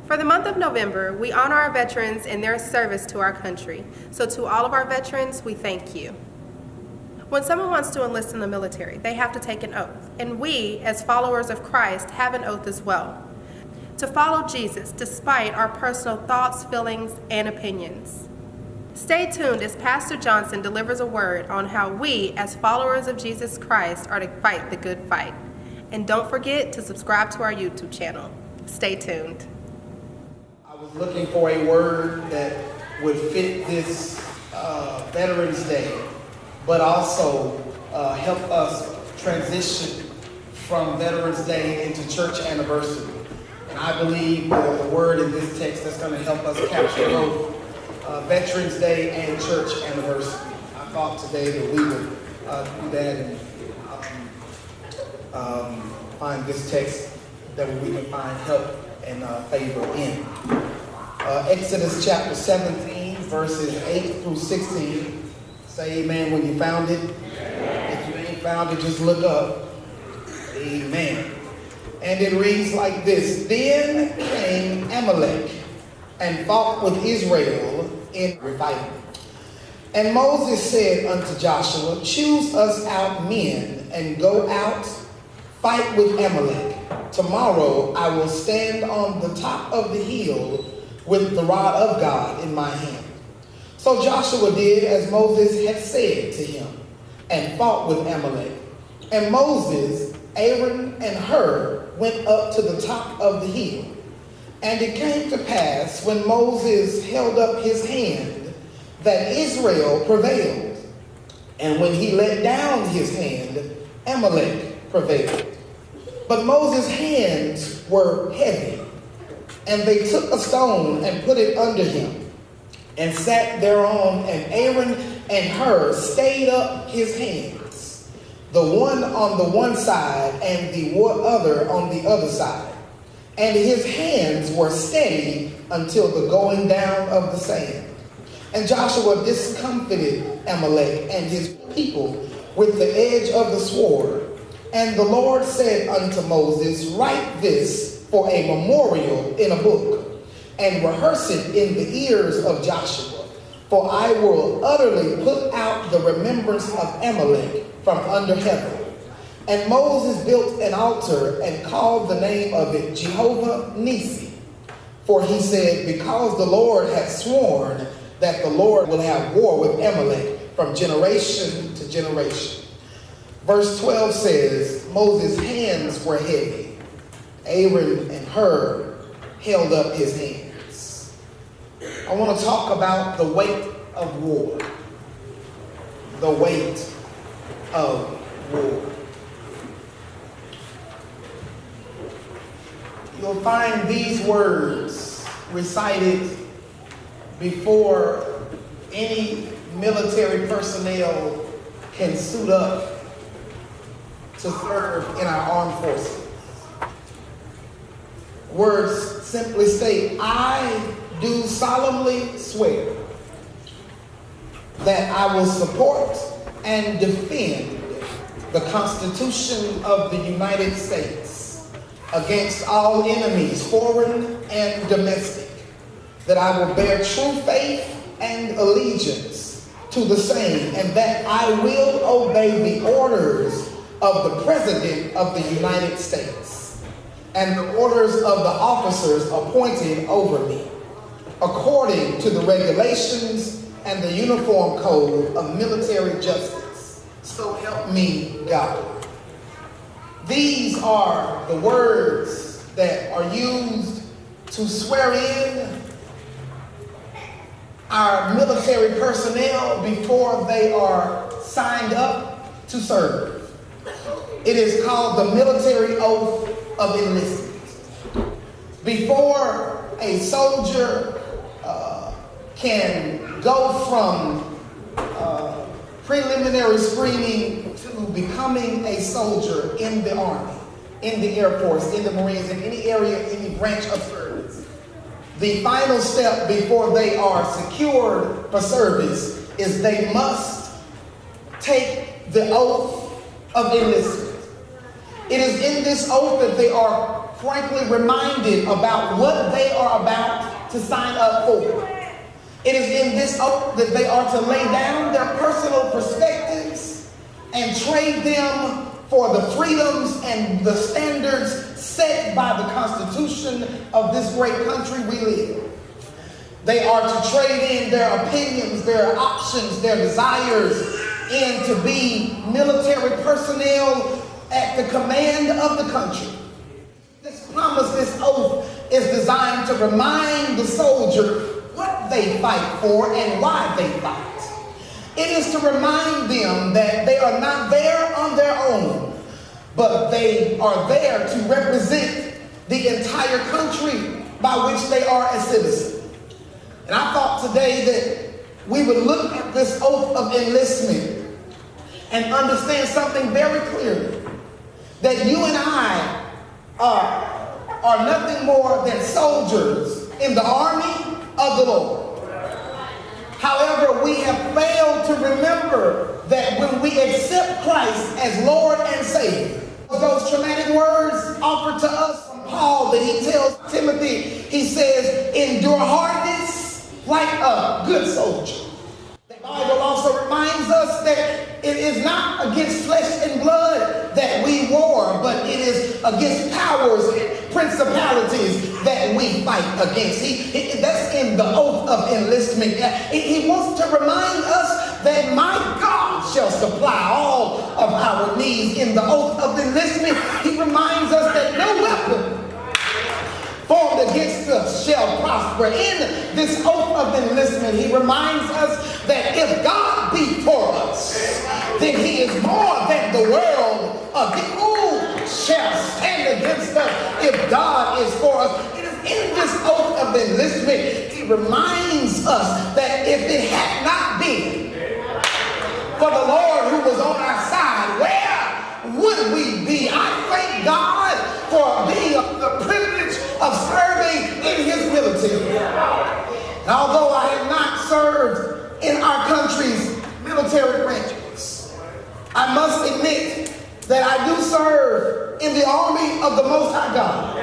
For the month of November, we honor our veterans and their service to our country. So to all of our veterans, we thank you. When someone wants to enlist in the military, they have to take an oath. And we, as followers of Christ, have an oath as well. To follow Jesus despite our personal thoughts, feelings, and opinions. Stay tuned as Pastor Johnson delivers a word on how we, as followers of Jesus Christ, are to fight the good fight. And don't forget to subscribe to our YouTube channel. Stay tuned. I was looking for a word that would fit this Veterans Day, but also help us transition from Veterans Day into church anniversary. And I believe the word in this text that's going to help us capture both Veterans Day and church anniversary. I thought today that we would do that and find this text that we can find help and favor in. Exodus chapter 17, verses 8 through 16. Say amen when you found it. If you ain't found it, just look up. Amen. And it reads like this. Then came Amalek and fought with Israel in Rephidim. And Moses said unto Joshua, choose us out men and go out, fight with Amalek. Tomorrow I will stand on the top of the hill with the rod of God in my hand. So Joshua did as Moses had said to him, and fought with Amalek. And Moses, Aaron, and Hur went up to the top of the hill. And it came to pass, when Moses held up his hand, that Israel prevailed. And when he let down his hand, Amalek prevailed. But Moses' hands were heavy. And they took a stone and put it under him, and sat thereon, and Aaron and Hur stayed up his hands, the one on the one side and the other on the other side. And his hands were steady until the going down of the sand. And Joshua discomfited Amalek and his people with the edge of the sword. And the Lord said unto Moses, write this for a memorial in a book, and rehearse it in the ears of Joshua. For I will utterly put out the remembrance of Amalek from under heaven. And Moses built an altar and called the name of it Jehovah Nissi. For he said, because the Lord hath sworn that the Lord will have war with Amalek from generation to generation. Verse 12 says, Moses' hands were heavy. Aaron and Hur held up his hands. I want to talk about the weight of war. The weight of war. You'll find these words recited before any military personnel can suit up to serve in our armed forces. Words simply state, I do solemnly swear that I will support and defend the Constitution of the United States against all enemies, foreign and domestic, that I will bear true faith and allegiance to the same, and that I will obey the orders of the President of the United States and the orders of the officers appointed over me, according to the regulations and the Uniform Code of Military Justice. So help me God. These are the words that are used to swear in our military personnel before they are signed up to serve. It is called the military oath of enlistment. Before a soldier can go from preliminary screening to becoming a soldier in the Army, in the Air Force, in the Marines, in any area, any branch of service, the final step before they are secured for service is they must take the oath of enlistment. It is in this oath that they are frankly reminded about what they are about to sign up for. It is in this oath that they are to lay down their personal perspectives and trade them for the freedoms and the standards set by the Constitution of this great country we live. They are to trade in their opinions, their options, their desires, and to be military personnel at the command of the country. This promise, this oath, is designed to remind the soldier what they fight for and why they fight. It is to remind them that they are not there on their own, but they are there to represent the entire country by which they are a citizen. And I thought today that we would look at this oath of enlistment and understand something very clearly, that you and I are nothing more than soldiers in the army of the Lord. However, we have failed to remember that when we accept Christ as Lord and Savior, those traumatic words offered to us from Paul that he tells Timothy, he says, endure hardness like a good soldier. The Bible also reminds us that it is not against flesh and blood that we war, but it is against powers and principalities that we fight against. That's in the oath of enlistment. He wants to remind us that my God shall supply all of our needs. In the oath of enlistment, he reminds us that no weapon formed against us shall prosper. In this oath of enlistment, he reminds us that if God be for us, then he is more than the world against. Who shall stand against us if God is for us? It is in this oath of enlistment, he reminds us that if it had not been for the Lord who was on our side, where would we be? I thank God for being the privilege of serving in his military. And although I have not served in our country's military branches, I must admit that I do serve in the army of the Most High God.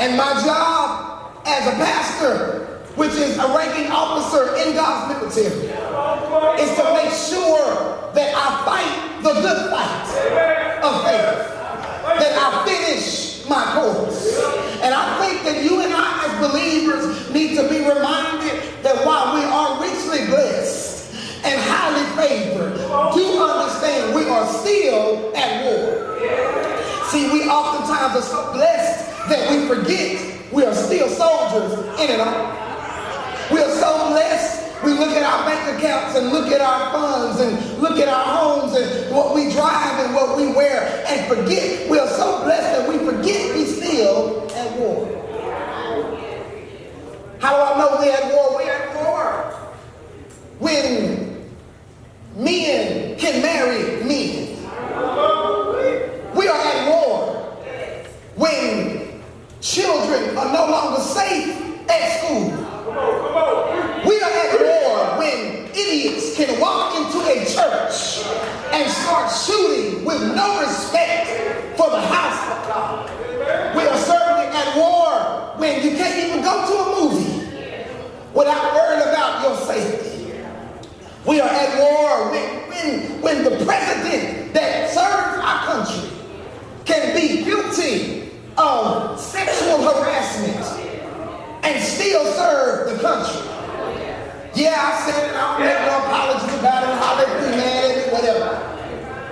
And my job as a pastor, which is a ranking officer in God's military, is to make sure that I fight the good fight of faith, that I finish my course. And I think that you and I as believers need to be reminded that while we are richly blessed and highly favored, do understand we are still at war. See, we oftentimes are so blessed that we forget we are still soldiers in it all. We are so blessed, we look at our bank accounts and look at our funds and look at our homes and what we drive and what we wear and forget. We are so blessed that we forget we still at war. How do I know we're at war? We're at war when men can marry men. We are at war when children are no longer safe at school. We are at war when idiots can walk into a church and start shooting with no respect for the house of God. We are certainly at war when you can't even go to a movie without worrying about your safety. We are at war when the president that serves our country can be guilty of sexual harassment and still serve the country. Yeah, I said it, I don't make no apologies about it, how they be mad at it, whatever.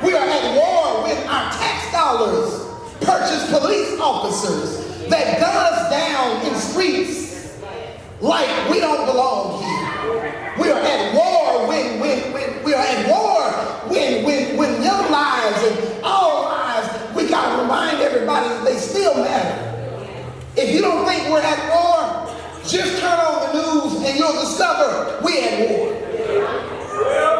We are at war when our tax dollars purchase police officers that gun us down in streets like we don't belong here. We are at war when we are at war when young lives and all lives, we gotta remind everybody that they still matter. If you don't think we're at war, just turn on the news and you'll discover we're at war.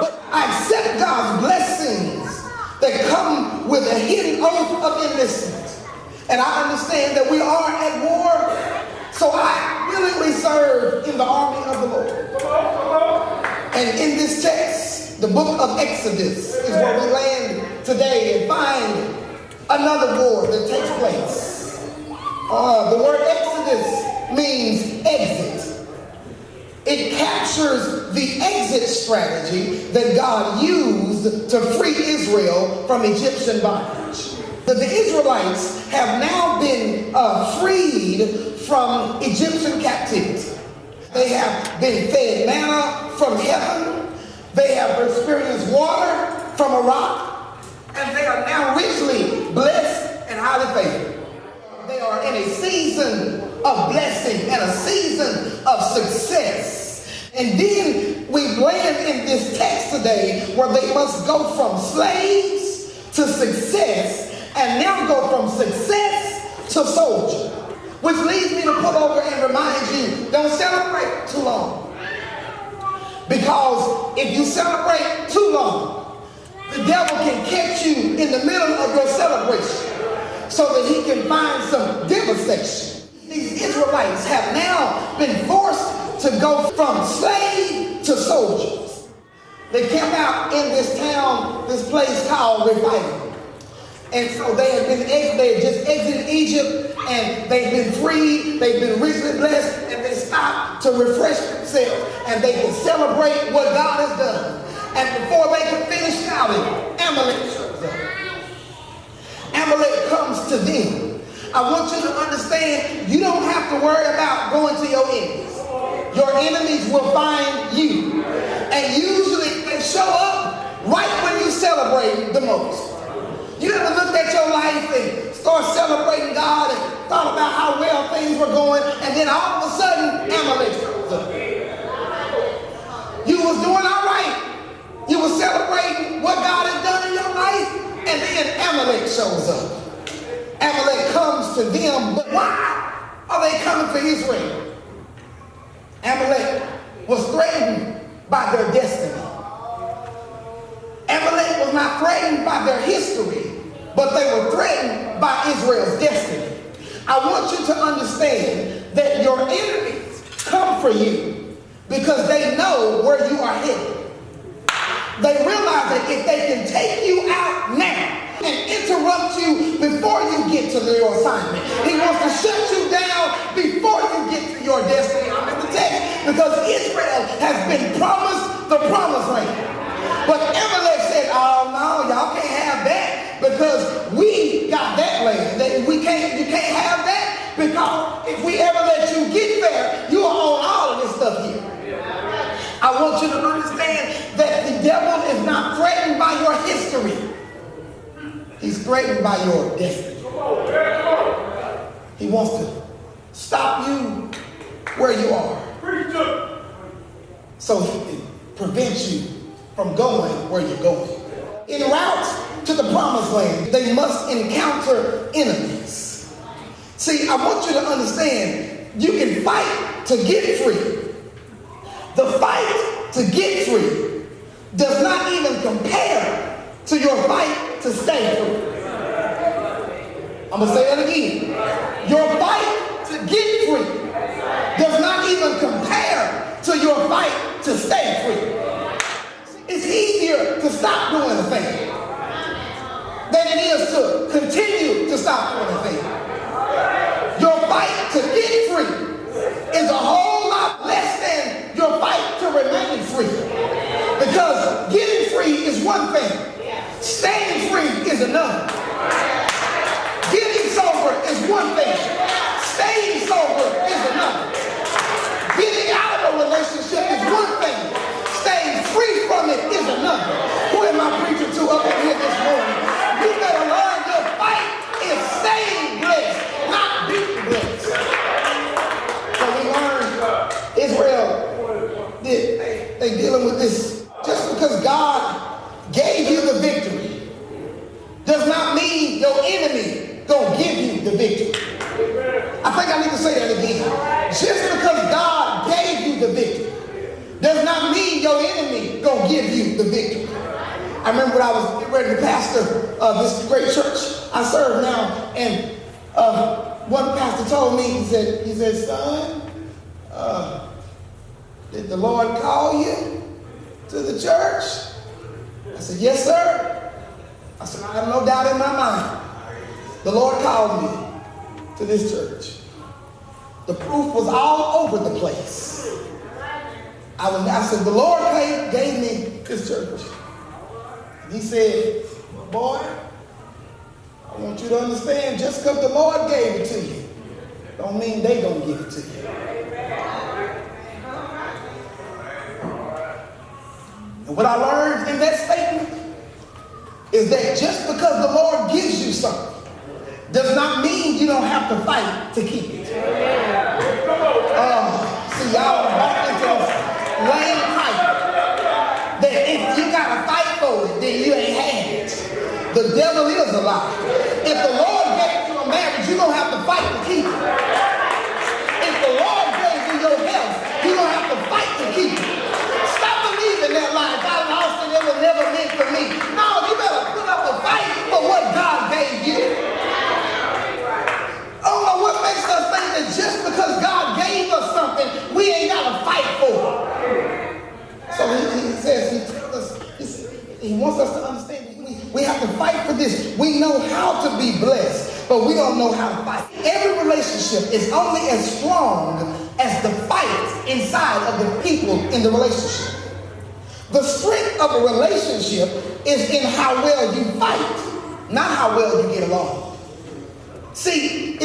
But I accept God's blessings that come with a hidden oath of enlistment. And I understand that we are at war, so I willingly serve in the army of the Lord. And in this text, the book of Exodus is where we land today and find another war that takes place. The word Exodus means exit. It captures the exit strategy that God used to free Israel from Egyptian bondage. The Israelites have now been freed from Egyptian captivity. They have been fed manna from heaven. They have experienced water from a rock. And they are now richly blessed and highly favored. They are in a season of blessing and a season of success. And then we land in this text today where they must go from slaves to success and now go from success to soldier. Which leads me to pull over and remind you, don't celebrate too long. Because if you celebrate too long, the devil can catch you in the middle of your celebration so that he can find some devastation. These Israelites have now been forced to go from slave to soldiers. They camped out in this town, this place called Refining. And so they had just exited Egypt, and they've been freed, they've been richly blessed, and they stopped to refresh themselves, and they can celebrate what God has done. And before they could finish shouting, Amalek shows up. Amalek comes to them. I want you to understand, you don't have to worry about going to your enemies. Your enemies will find you. And usually they show up right when you celebrate the most. You ever looked at your life and start celebrating God and thought about how well things were going, and then all of a sudden, Amalek shows up. You was doing all right. You were celebrating what God had done in your life, and then Amalek shows up. Amalek comes to them, but why are they coming for Israel? Amalek was threatened by their destiny. Amalek was not threatened by their history, but they were threatened by Israel's destiny. I want you to understand that your enemies come for you because they know where you are headed. They realize that if they can take you out now and interrupt you before you get to your assignment, he wants to shut you down before you get to your destiny. I'm in the text because Israel has been promised the promised land. But Amalek said, oh no, y'all can't have that because we got that land. You can't have that because if we ever let you get there, you are on all of this stuff here. I want you to understand that the devil is not threatened by your history. He's threatened by your destiny. He wants to stop you where you are so he can prevent you from going where you're going. En route to the promised land, they must encounter enemies. See, I want you to understand, you can fight to get free. The fight to get free does not even compare to your fight to stay free. I'm going to say that again. Your fight to get free does not even compare to your fight to stay free. It's easier to stop doing a thing than it is to continue to stop doing a thing. Your fight to get free is a whole lot less than your fight to remain free. Because getting free is one thing. Staying free is another. Getting sober is one thing. Staying sober is another. Getting out of a relationship is one thing. Staying free from it is another. Who am I preaching to up in here this morning? You better learn your fight is staying blessed, not being blessed. So we learn Israel, they dealing with this. Just because God gave you the victory does not mean your enemy gonna give you the victory. I think I need to say that again. Just because God gave you the victory does not mean your enemy gonna give you the victory. I remember when I was getting ready to pastor this great church I serve now, and one pastor told me, he said, son, did the Lord call you to the church? I said, yes, sir. I said, I have no doubt in my mind. The Lord called me. to this church. The proof was all over the place. I said, the Lord gave me this church. And he said, well, boy, I want you to understand, just because the Lord gave it to you, don't mean they gonna give it to you. And what I learned in that statement is that just because the Lord gives you something does not mean you don't have to fight to keep it. See, y'all walk into this lane pipe that if you gotta fight for it, then you ain't had it. The devil is a lie. If the Lord gave you a marriage, you're gonna have to fight to keep it. If the Lord gave you your health, you're gonna have to fight to keep it. Stop believing that lie. If I lost it, it was never meant for me. No, you better put up a fight for what God gave you. I don't know what makes us think that just because God gave us something, we ain't got to fight for it. So he says, he tells us, he wants us to understand we have to fight for this. We know how to be blessed, but we don't know how to fight. Every relationship is only as strong as the fight inside of the people in the relationship. The strength of a relationship is in how well you fight, not how well you get along. See,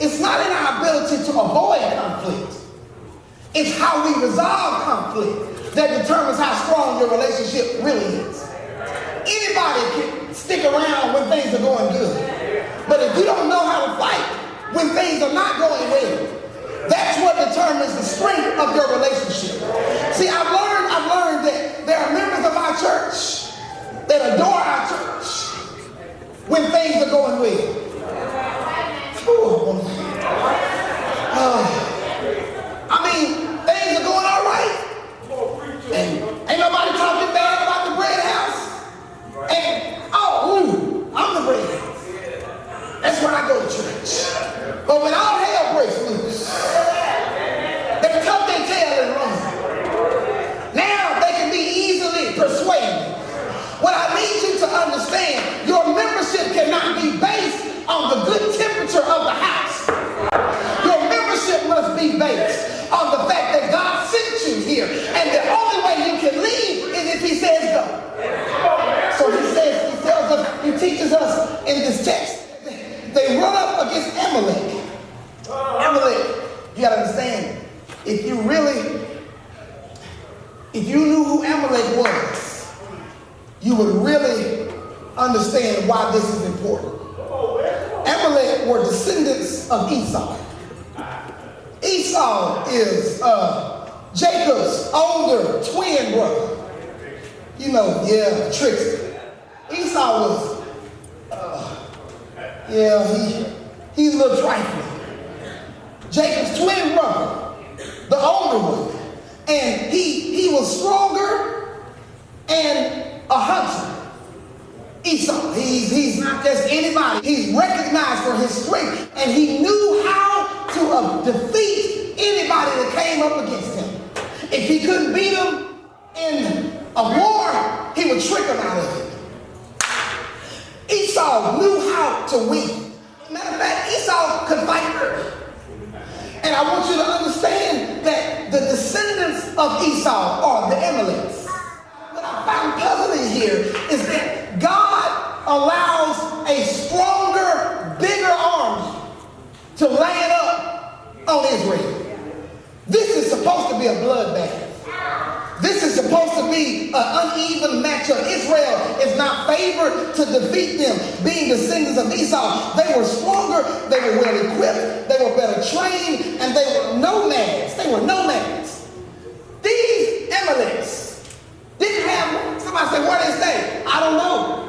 it's not in our ability to avoid conflict. It's how we resolve conflict that determines how strong your relationship really is. Anybody can stick around when things are going good. But if you don't know how to fight when things are not going well, that's what determines the strength of your relationship. See, I've learned that there are members of our church that adore our church when things are going well. Things are going all right. And ain't nobody talking bad about the bread house. And, I'm the bread house. That's where I go to church. But when all hell breaks loose, they can tuck their tail and run. Now they can be easily persuaded. What I need you to understand, your membership cannot be based on the good temperature of the house. Your membership must be based on the fact that God sent you here. And the only way you can leave is if he says go. So he tells us, he teaches us in this text, they run up against Amalek. Amalek, you gotta understand, if you knew who Amalek was, you would really understand why this is important. Amalek were descendants of Esau. Esau is Jacob's older twin brother. Trickster. Esau was, he's a little trifling. Jacob's twin brother, the older one. And he was stronger and a hunter. Esau, he's not just anybody. He's recognized for his strength, and he knew how to defeat anybody that came up against him. If he couldn't beat him in a war, he would trick him out of it. Esau knew how to win. Matter of fact, Esau could fight first. And I want you to understand that the descendants of Esau are the Amalekites. What I found puzzling here is that God allows a stronger, bigger army to land up on Israel. This is supposed to be a bloodbath. This is supposed to be an uneven matchup. Israel is not favored to defeat them, being descendants of Esau. They were stronger, they were well equipped, they were better trained, and they were nomads. These Amalekites didn't have, somebody said, where they stay? I don't know.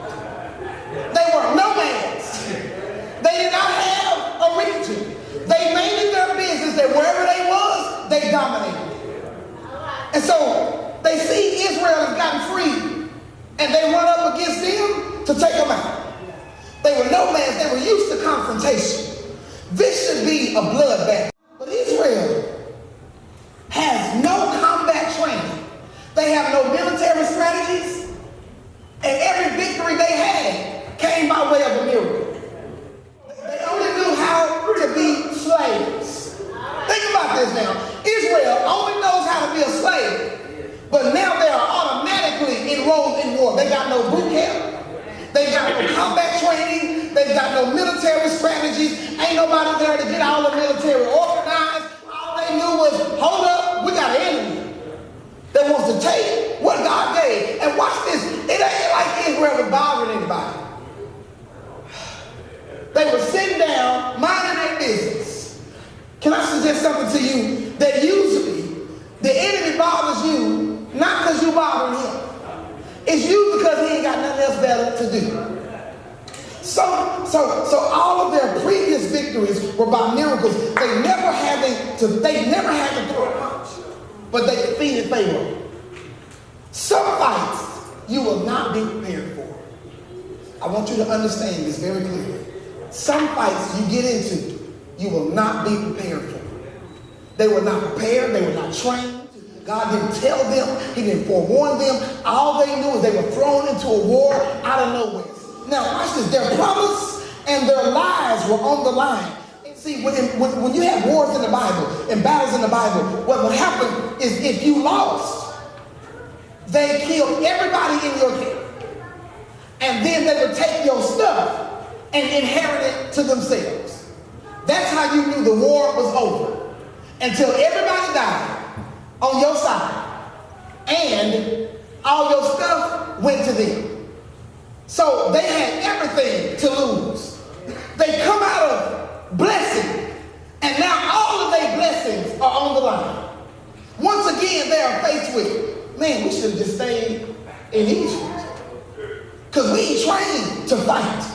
They were nomads. They did not have a region. They made it their business that wherever they was, they dominated. And so they see Israel has gotten free, and they run up against them to take them out. They were nomads. They were used to confrontation. This should be a bloodbath. But Israel has no combat training. They have no military strategies. And every victory they had came by way of a miracle. this now. Israel only knows how to be a slave, but now they are automatically enrolled in war. They got no boot camp. They got no combat training. They got no military strategies. Ain't nobody there to get all the military organized. All they knew was, hold up, we got an enemy that wants to take what God gave. And watch this. It ain't like Israel was bothering anybody. They were sitting down, minding their business. Can I suggest something to you? That usually the enemy bothers you not because you bother him. It's usually because he ain't got nothing else better to do. So all of their previous victories were by miracles. They never had to throw a punch, but they defeated Pharaoh. Some fights you will not be prepared for. I want you to understand this very clearly. Some fights you get into, you will not be prepared for. They were not prepared. They were not trained. God didn't tell them. He didn't forewarn them. All they knew is they were thrown into a war out of nowhere. Now, watch this. Their promise and their lives were on the line. See, when you have wars in the Bible and battles in the Bible, what will happen is if you lost, they killed everybody in your camp. And then they would take your stuff and inherit it to themselves. That's how you knew the war was over. Until everybody died on your side and all your stuff went to them. So they had everything to lose. They come out of blessing, and now all of their blessings are on the line. Once again, they are faced with, man, we should have just stayed in Egypt, because we ain't trained to fight.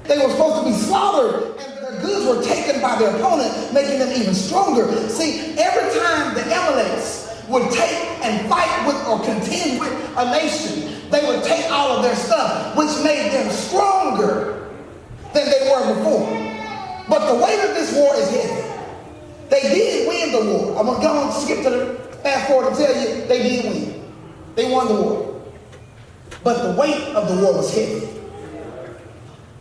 They were supposed to be slaughtered, and their goods were taken by their opponent, making them even stronger. See, every time the Amalekites would take and fight with or contend with a nation, they would take all of their stuff, which made them stronger than they were before. But the weight of this war is heavy. They did win the war. I'm going to go and skip to the fast forward and tell you they did win. They won the war. But the weight of the war was heavy.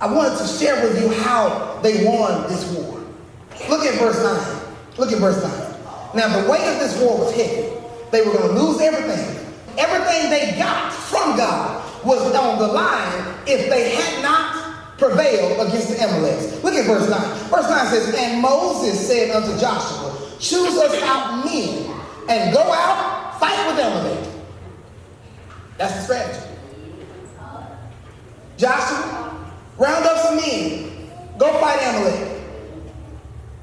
I wanted to share with you how they won this war. Look at verse 9. Look at verse 9. Now, the weight of this war was heavy. They were going to lose everything. Everything they got from God was on the line if they had not prevailed against the Amalekites. Look at verse 9. Verse 9 says, and Moses said unto Joshua, choose us out men and go out, fight with Amalek. That's the strategy. Joshua, round up some men, go fight Amalek.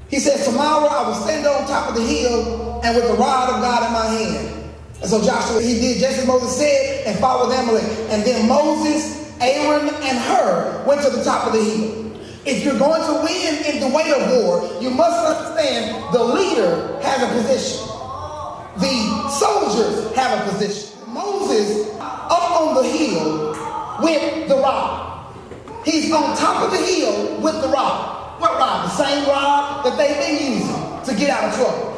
He says, tomorrow I will stand on top of the hill and with the rod of God in my hand. And so Joshua, he did just as Moses said and fought with Amalek. And then Moses, Aaron, and Hur went to the top of the hill. If you're going to win in the weight of war, you must understand the leader has a position. The soldiers have a position. Moses up on the hill with the rod. He's on top of the hill with the rod. What rod? The same rod that they've been using to get out of trouble.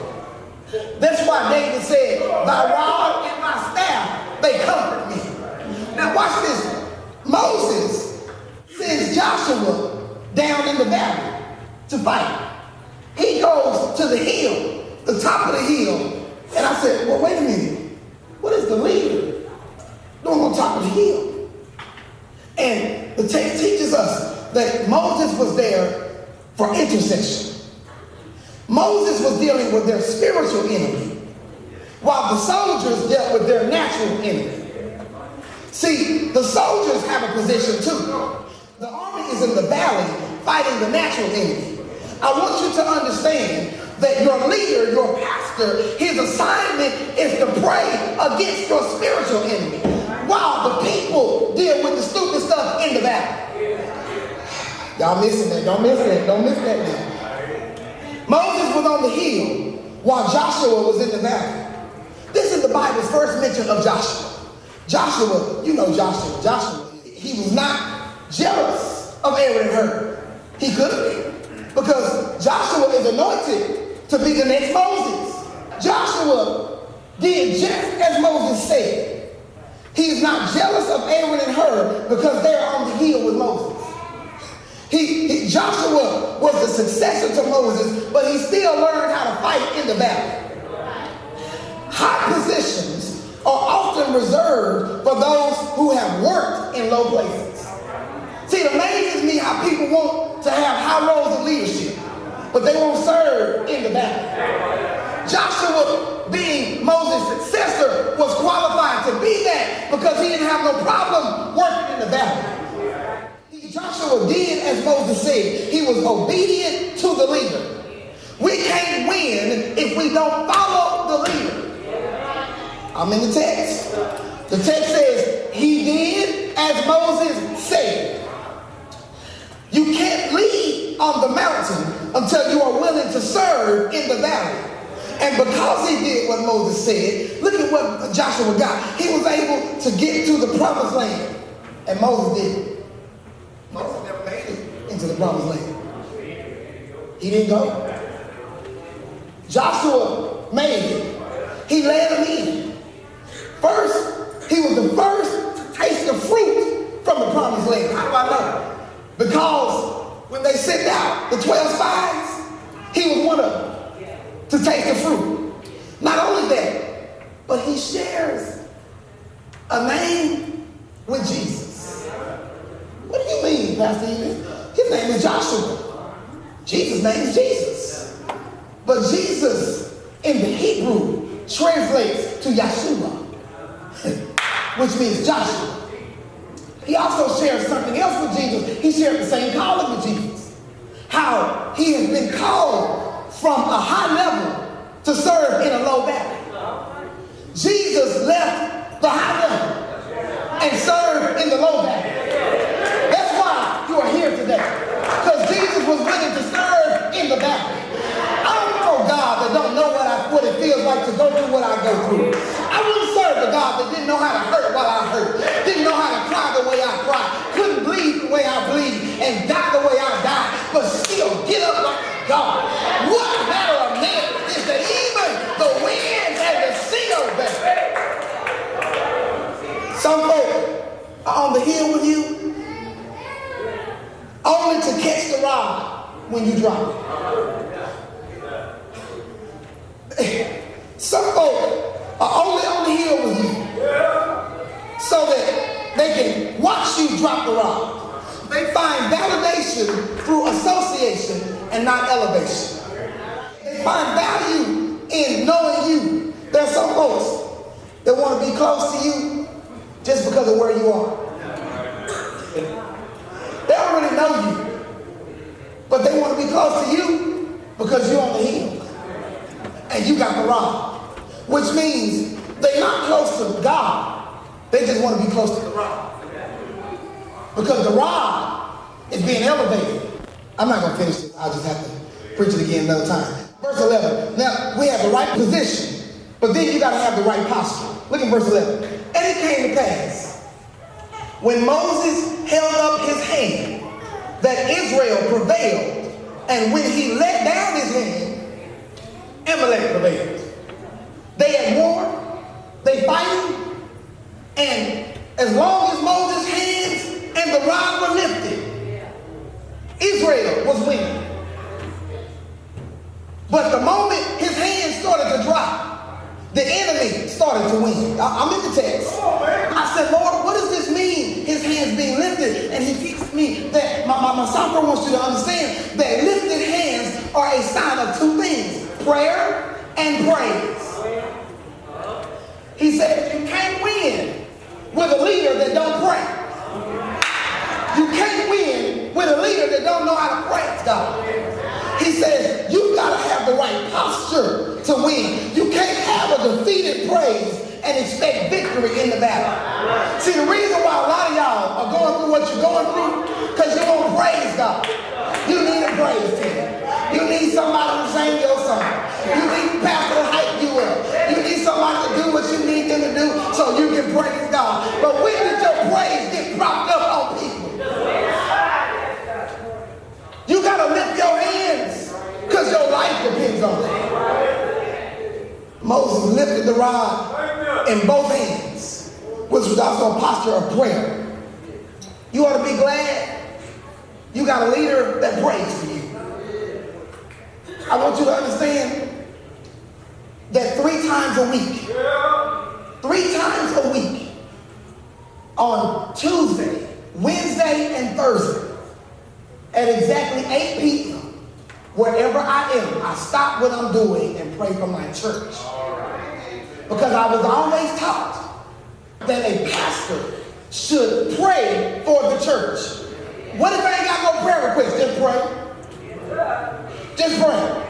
That's why David said, thy rod and my staff, they comfort me. Now watch this. Moses sends Joshua down in the valley to fight. He goes to the hill, the top of the hill. And I said, well, wait a minute. What is the leader doing on top of the hill? And the text teaches us that Moses was there for intercession. Moses was dealing with their spiritual enemy, while the soldiers dealt with their natural enemy. See, the soldiers have a position too. The army is in the valley fighting the natural enemy. I want you to understand that your leader, your pastor, his assignment is to pray against your spiritual enemy, while the people deal with the stupid stuff in the valley. Y'all missing that. Don't miss that. Don't miss that now. Moses was on the hill while Joshua was in the valley. This is the Bible's first mention of Joshua. Joshua, you know Joshua. Joshua, he was not jealous of Aaron and Hur. He could have been, because Joshua is anointed to be the next Moses. Joshua did just as Moses said. He is not jealous of Aaron and Hur because they're on the hill with Moses. Joshua was the successor to Moses, but he still learned how to fight fight in the valley. High positions are often reserved for those who have worked in low places. See, it amazes me how people want to have high roles of leadership, but they won't serve in the valley. Joshua, being Moses' successor, was qualified to be that because he didn't have no problem working in the valley. Joshua did as Moses said. He was obedient to the leader. We can't win if we don't follow the leader. I'm in the text. The text says, he did as Moses said. You can't lead on the mountain until you are willing to serve in the valley. And because he did what Moses said, look at what Joshua got. He was able to get to the promised land. And Moses didn't. Moses never made it into the promised land. He didn't go. Joshua made it. He led them in. First, he was the first to taste the fruit from the promised land. How do I know? Because when they sent out the 12 spies, he was one of them to taste the fruit. Not only that, but he shares a name with Jesus. What do you mean, Pastor Edith? His name is Joshua. Jesus' name is Jesus. But Jesus in the Hebrew translates to Yeshua, which means Joshua. He also shares something else with Jesus. He shared the same calling with Jesus. How he has been called from a high level to serve in a low valley. Jesus left the high level and served in the low valley. That's why you are here today. Because Jesus was willing to serve in the valley. I don't know God that don't know what it feels like to go through what I go through. I wouldn't serve a God that didn't know how to hurt what I hurt, didn't know how to cry the way I cry, couldn't bleed the way I bleed, and die the way I die, but still get up like God. What manner of man is that even the winds and the sea obey? Some folk are on the hill with you only to catch the rod when you drop it. Some folk are only on the hill with you so that they can watch you drop the rod. They find validation through association and not elevation. They find value in knowing you. There are some folks that want to be close to you just because of where you are. They already know you, but they want to be close to you because you're on the hill and you got the rod, which means they're not close to God. They just want to be close to the rod because the rod is being elevated. I'm not going to finish this. I'll just have to preach it again another time. Verse 11. Now, we have the right position, but then you got to have the right posture. Look at verse 11. And it came to pass, when Moses held up his hand, that Israel prevailed, and when he let down his hand, Amalek prevailed. They had war, they fighting, and as long as Moses' hands and the rod were lifted, Israel was winning. But the moment his hands started to drop, the enemy started to win. I'm in the text. I said, Lord, what does this mean? His hands being lifted. And he teaches me that my sophomore wants you to understand that lifted hands are a sign of two things: prayer and praise. He said, you can't win with a leader that don't pray. You can't win with a leader that don't know how to praise God. He says, you got to have the right posture to win. You can't have a defeated praise and expect victory in the battle. See, the reason why a lot of y'all are going through what you're going through, because you won't praise God. You need a praise team. You need somebody to sing your song. You need a pastor to hype you up. You need somebody to do what you need them to do so you can praise God. But when did your praise get propped up on people? You got to lift your hands because your life depends on it. Moses lifted the rod in both hands, which was also a posture of prayer. You ought to be glad you got a leader that prays for you. I want you to understand that 3 times a week, on Tuesday, Wednesday, and Thursday, at exactly 8 p.m., wherever I am, I stop what I'm doing and pray for my church. Because I was always taught that a pastor should pray for the church. What if I ain't got no prayer requests? Just pray. Just pray.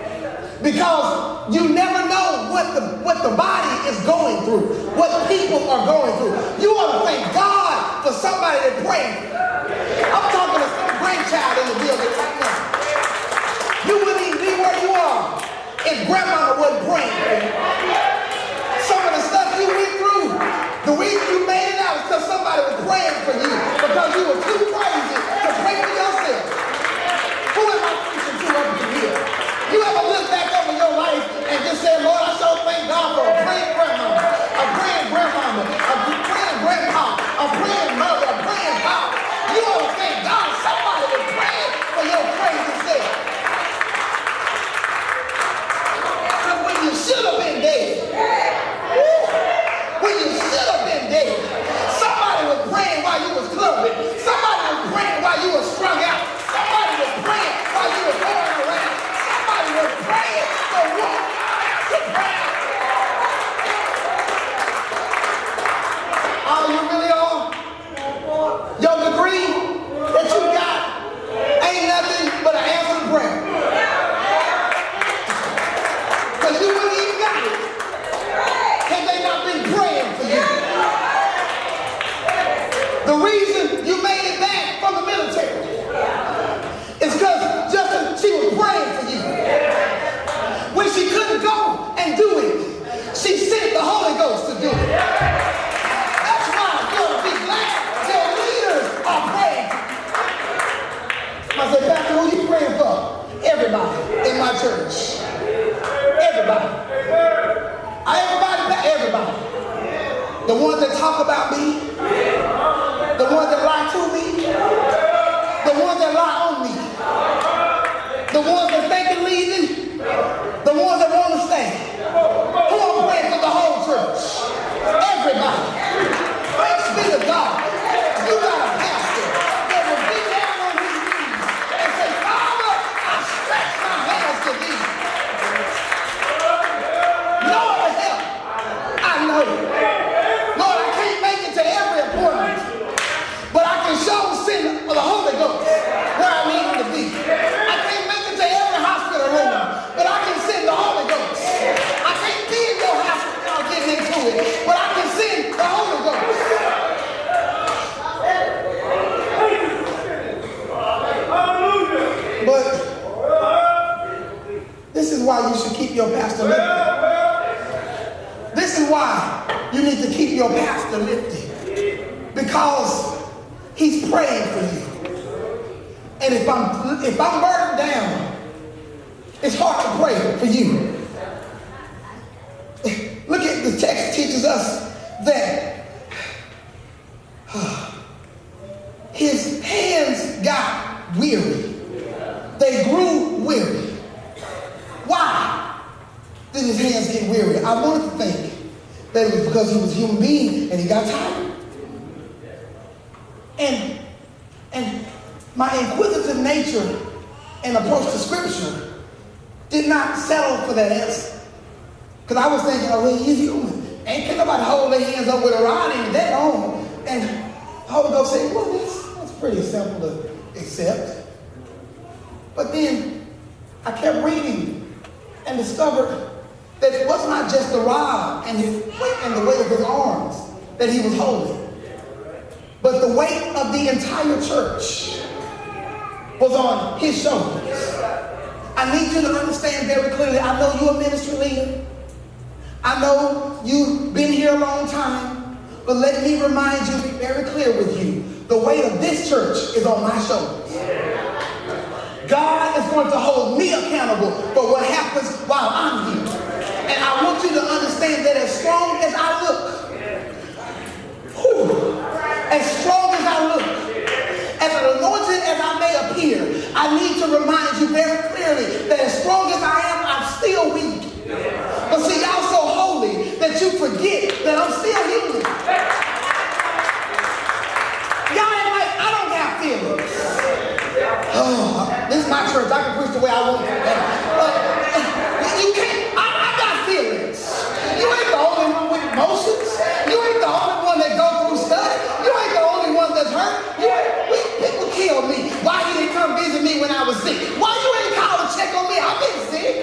Because you never know what the body is going through, what people are going through. You ought to thank God for somebody that prays. I'm talking to some grandchild in the building right now. You wouldn't even be where you are if grandmama wasn't praying for you. Some of the stuff you went through, the reason you made it out is because somebody was praying for you, because you were too crazy to pray for yourself. Who am I preaching to over here? You ever look back over your life and just say, Lord, I so thank God for a praying grandmama, a praying grandmama, a praying grandpa, a praying mother, a praying pop. You ought to thank God somebody was praying for your crazy self. Because when you should have been dead, when you should have been dead, somebody was praying while you was clubbing. Somebody was praying while you was strung out. Somebody was praying while you was going around. Somebody was praying for what to pray. All you really are, your degree that you got ain't nothing but an answer to prayer. Because you wouldn't even got it had they not been praying for you. The reason you made it back from the military is because just as she was praying for you. When she couldn't go and do it, she sent the Holy Ghost to do it. That's why you ought to be glad your leaders are praying. I said, Pastor, who you praying for? Everybody in my church. Everybody. Everybody. The ones that talk about me, the ones that lie to me, the ones that lie on me, the ones that think of leaving, the ones that want to stay. Who are praying for the whole church? Everybody. Thanks be to God. You got a pastor that will be down on his knees and say, Father, I stretch my hands to thee. Lord, help. I know. Lord, I can't make it to every appointment, but I can show send the Holy Ghost where I need him to be. I can't make it to every hospital room, but I can send the Holy Ghost. I can't be in your house without getting into it, but I can send the Holy Ghost. But this is why you should keep your pastor lifted. This is why you need to keep your pastor lifted, because he's praying for you. And if I'm burdened down, it's hard to pray for you. Look at the text teaches us that his hands got weary. They grew weary. Why did his hands get weary? I wanted to think that it was because he was a human being and he got tired. And my inquisitive nature and approach to Scripture did not settle for that answer. Because I was thinking, oh, well, he's human. Ain't nobody hold their hands up with a rod in that long. And the Holy Ghost said, well, that's pretty simple to accept. But then I kept reading and discovered that it was not just the rod and his weight and the weight of his arms that he was holding, but the weight of the entire church was on his shoulders. I need you to understand very clearly. I know you're a ministry leader. I know you've been here a long time, but let me remind you, be very clear with you, the weight of this church is on my shoulders. God is going to hold me accountable for what happens while I'm here. And I want you to understand that as strong as I look, as strong as I look, as anointed as I may appear, I need to remind you very clearly that as strong as I am, I'm still weak. But see, y'all so church. I can preach the way I want to. You can't. I got feelings. You ain't the only one with emotions. You ain't the only one that go through stuff. You ain't the only one that's hurt. People kill me. Why you didn't come visit me when I was sick? Why you ain't call to check on me? I've been sick.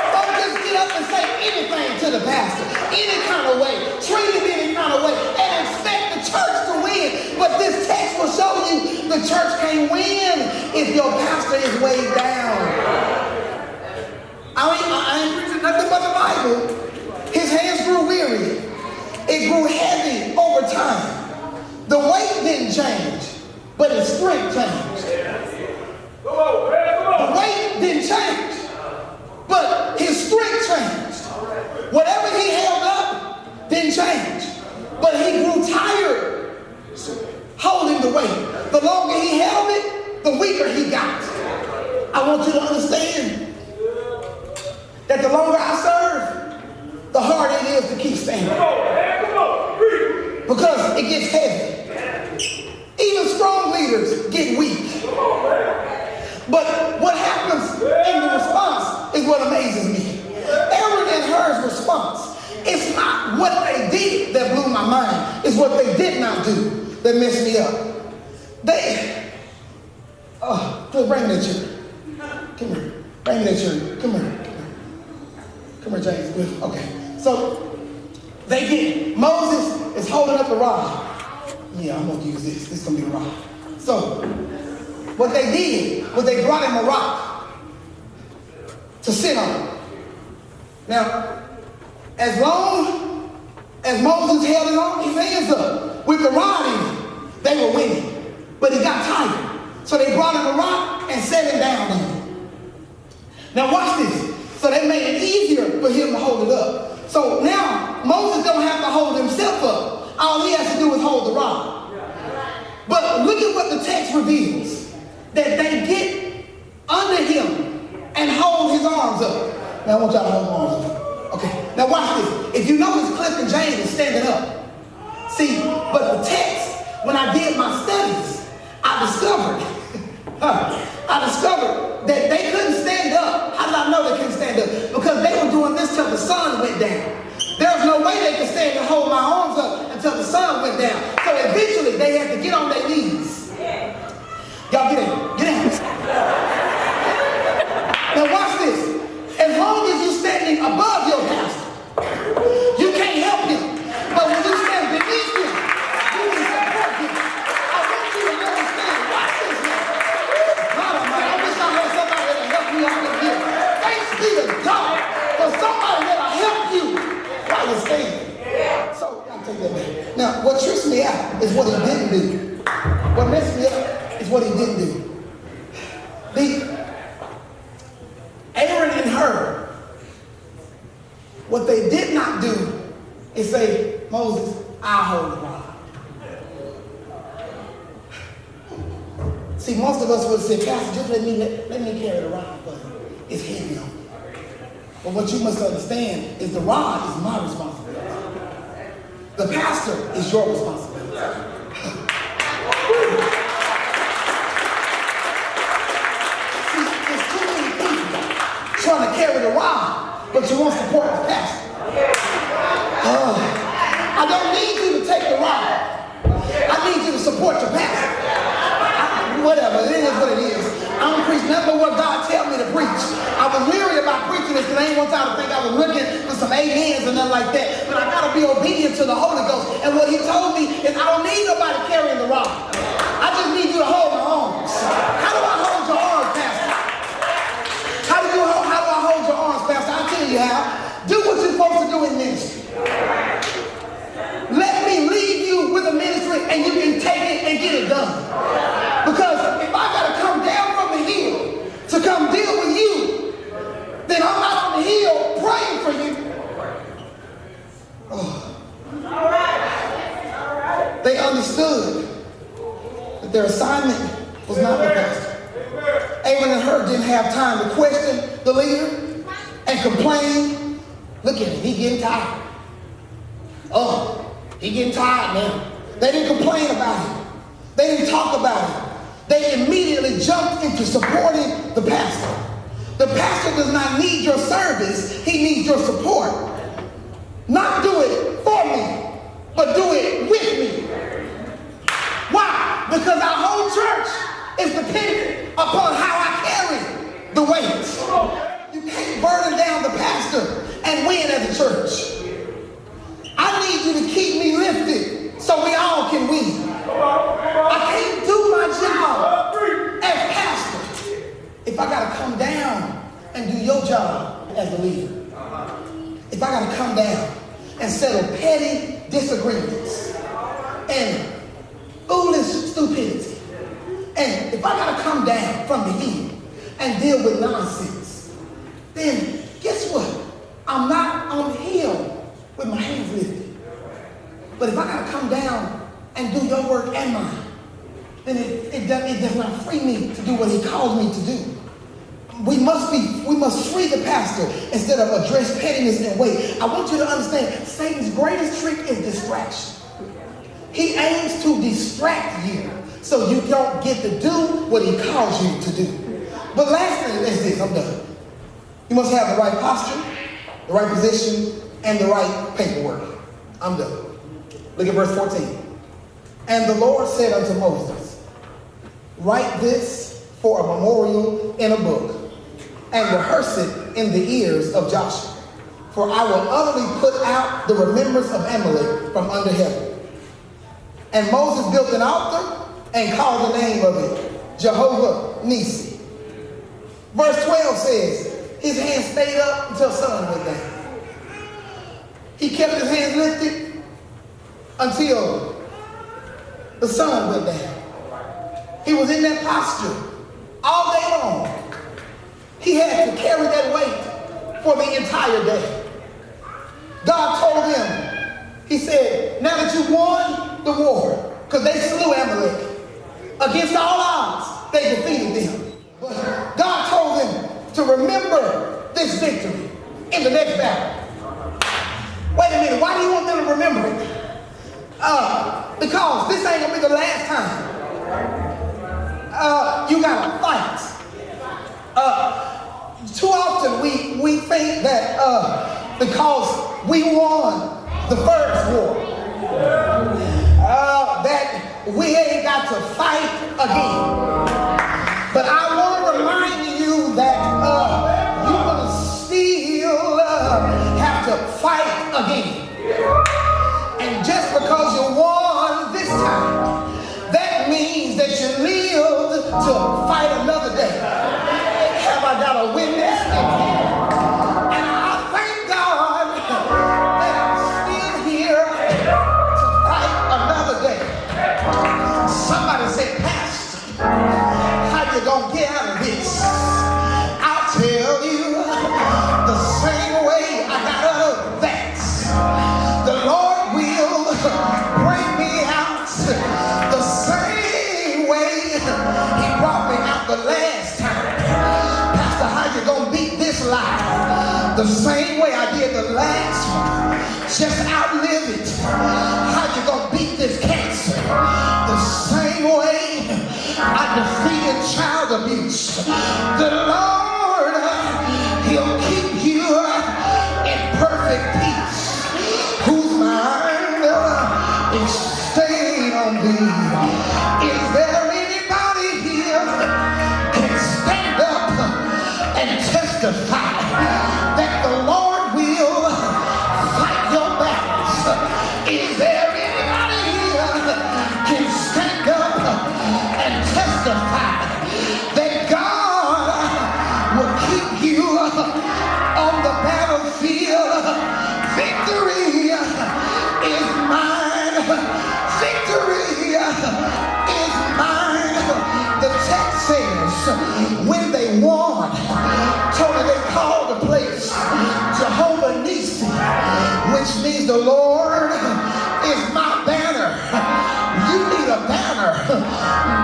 Don't just get up and say anything to the pastor, any kind of way, treat him any kind of way, and expect the church to win. But this text will show you the church can't win if your pastor is weighed down. I ain't preaching nothing but the Bible. His hands grew weary. It grew heavy over time. The weight didn't change, but his strength changed. The weight didn't change, but his strength changed. Whatever he held up didn't change, but he grew tired holding the weight. The longer he held it, the weaker he got. I want you to understand that the longer I serve, the harder it is to keep standing. Because it gets heavy. Even strong leaders get weak. But what happens in the response is what amazes me. Aaron and Hur's response, it's not what they did that blew my mind. It's what they did not do that messed me up. Bring me that chair. Come here. Bring me that chair. Come here. Come here, James. Okay. So Moses is holding up the rod. Yeah, I'm going to use this. This is going to be the rod. So what they did was they brought him a rock to sit on. Now, as long as Moses held it on, his hands up with the rod in it, they were winning. But he got tired. So they brought him a rock and set him down on it. Now watch this. So they made it easier for him to hold it up. So now Moses don't have to hold himself up. All he has to do is hold the rod. But look at what the text reveals. That they get under him and hold his arms up. Now I want y'all to hold my arms up. Okay, now watch this. If you notice, Cliff and James is standing up. See, but the text, when I did my studies, I discovered that they couldn't stand up. How did I know they couldn't stand up? Because they were doing this till the sun went down. There was no way they could stand and hold my arms up until the sun went down. So eventually they had to get on their knees. Y'all get in. Get in. Now watch this. As long as you're standing above your pastor, you can't help him. But when you stand beneath him, you can support him. I want you to understand. Watch this now. God Almighty, I wish I had somebody that'll help me out of here. Thanks be to God for somebody that'll help you while you're standing. So, I'll take that back. Now, what trips me out is what he didn't do. What messed me up is what he didn't do. Aaron and Hur, what they did not do is say, Moses, I'll hold the rod. See, most of us would say, Pastor, just let me carry the rod, but it's heavy on me. But what you must understand is the rod is my responsibility. The pastor is your responsibility. See, there's too many people trying to carry the rod, but you won't support the pastor. I don't need you to take the rod. I need you to support your pastor. Whatever, it is what it is. I don't preach nothing but what God tells me to preach. I was leery about preaching this because I ain't want y'all to think I was looking for some amens and nothing like that. But I got to be obedient to the Holy Ghost. And what he told me is I don't need nobody carrying the rod. I just need you to hold my arms. How do I hold your arms, Pastor? How do I hold your arms, Pastor? I'll tell you how. Do what you're supposed to do in ministry. Let me leave you with a ministry and you can take it and get it done. Because if I got to come down from the hill to come deal with you, then I'm not on the hill praying for you. Oh. All right. They understood that their assignment was not the pastor. Aaron and Hur didn't have time to question the leader and complain. Look at him, he getting tired. Oh, he getting tired now. They didn't complain about him. They didn't talk about it. They immediately jumped into supporting the pastor. The pastor does not need your service. He needs your support. Not do it for me, but do it with me. Why? Because our whole church is dependent upon how I carry the weight. You can't burden down the pastor and win as a church. I need you to keep me lifted so we all can win. I can't do my job as pastor if I got to come down and do your job as a leader. If I got to come down and settle petty disagreements and foolish stupidity. And if I got to come down from the hill and deal with nonsense, then guess what? I'm not on the hill with my hands lifted. But if I got to come down and do your work and mine, then it does not free me to do what he calls me to do. We must free the pastor instead of address pettiness and weight. I want you to understand, Satan's greatest trick is distraction. He aims to distract you so you don't get to do what he calls you to do. But last thing is this, I'm done. You must have the right posture, the right position, and the right paperwork. I'm done. Look at verse 14. And the Lord said unto Moses, write this for a memorial in a book, and rehearse it in the ears of Joshua. For I will utterly put out the remembrance of Amalek from under heaven. And Moses built an altar and called the name of it Jehovah Nissi. Verse 12 says, his hands stayed up until sun went down. He kept his hands lifted until the sun went down. He was in that posture all day long. He had to carry that weight for the entire day. God told him, he said, now that you won the war, because they slew Amalek, against all odds, they defeated them. But God told him to remember this victory in the next battle. Wait a minute, why do you want them to remember it? Because this ain't gonna be the last time. You gotta fight. Too often we think that because we won the first war, that we ain't got to fight again. But I want to remind you that you're going to still have to fight again. And just because you won this time, that means that you lived to fight another day. Have I got a witness in here? And I thank God that I'm still here to fight another day. Somebody say, Pastor, how you gonna get out of this? I'll tell you the same way I got out of that. The Lord will bring me out the same way he brought me out the last time. Pastor, how you gonna beat this life? The same way I did the last one. Just outlive it. How you gonna beat this cancer? The same way I defeated child abuse. The Lord, he'll keep you in perfect peace. Whose mind is stayed on thee. Is there anybody here can stand up and testify that the Lord will fight your battles? Is there anybody here can stand up and testify that God will keep you on the battlefield? Victory is mine. Victory is mine. The text says when they won, Tony, they called the place Jehovah Nissi, which means the Lord is my banner. You need a banner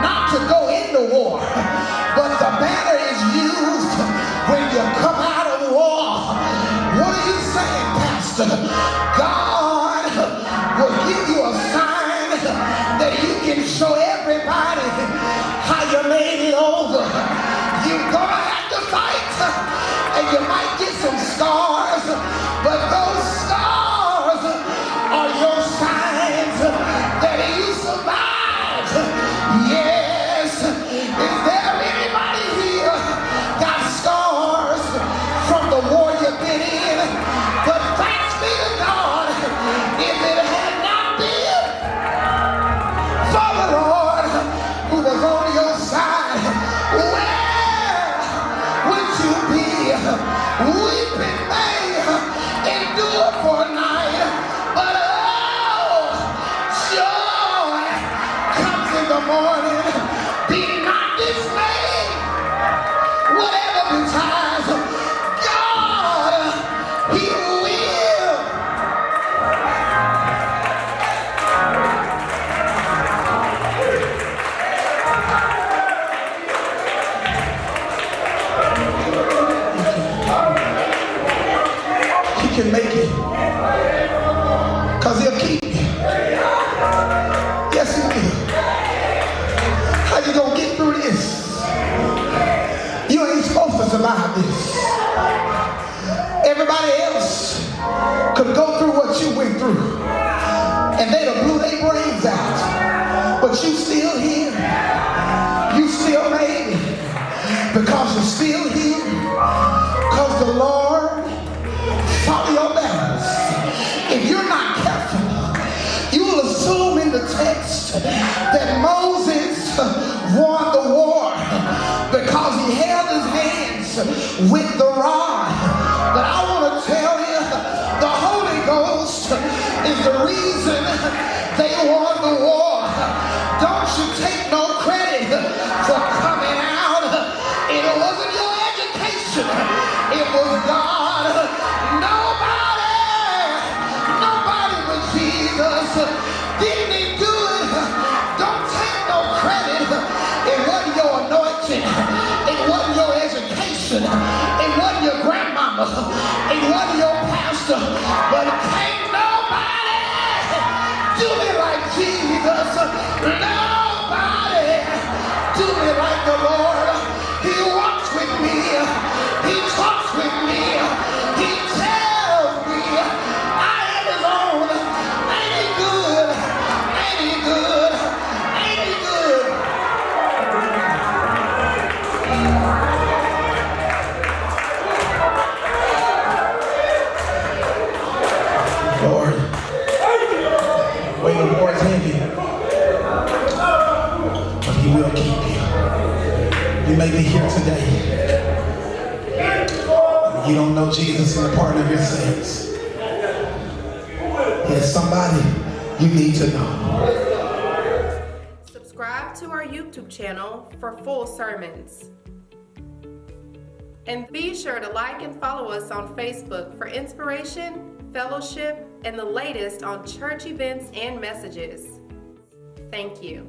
not to go into war, but the banner is used when you come out of war. What are you saying, Pastor? God will give you a sign that you can show everybody everybody how you made it over. You're gonna have to fight, and you might get some scars, but those scars are your signs that you survived. Yes. Is there anybody here got scars from the war you've been in? But thanks be to God, if it had not been for the Lord who was on your side, where would you be? Weeping may endure for a night, but oh, joy comes in the morning. Be not dismayed, whatever betides, God, He will. He can make it, because He'll keep you. Yes, He will. How you gonna get through this? You ain't supposed to survive this. Everybody else could go through what you went through, and they'd have blew their brains out. But you still here. You still made it, because you're still here, because the Lord fought your battles. If you're not careful, you will assume in the text that Moses won the war because he held his hands with the rod. But I want to tell you, the Holy Ghost is the reason they won the war. Don't you take no credit for coming out. It wasn't your education. It was God. Nobody but Jesus. Didn't He do it? Don't take no credit. It wasn't your anointing. It wasn't your education. It wasn't your grandmama. It wasn't your pastor. But can't nobody do me like Jesus. Nobody do me like the Lord. He walks with me. He talks with me. He tells me I am His own. Ain't He good? Ain't He good? Ain't He good? Lord, when the war is heavy, but He will keep you. You may be here today. You don't know Jesus in the pardon of your sins. There's somebody you need to know. Subscribe to our YouTube channel for full sermons. And be sure to like and follow us on Facebook for inspiration, fellowship, and the latest on church events and messages. Thank you.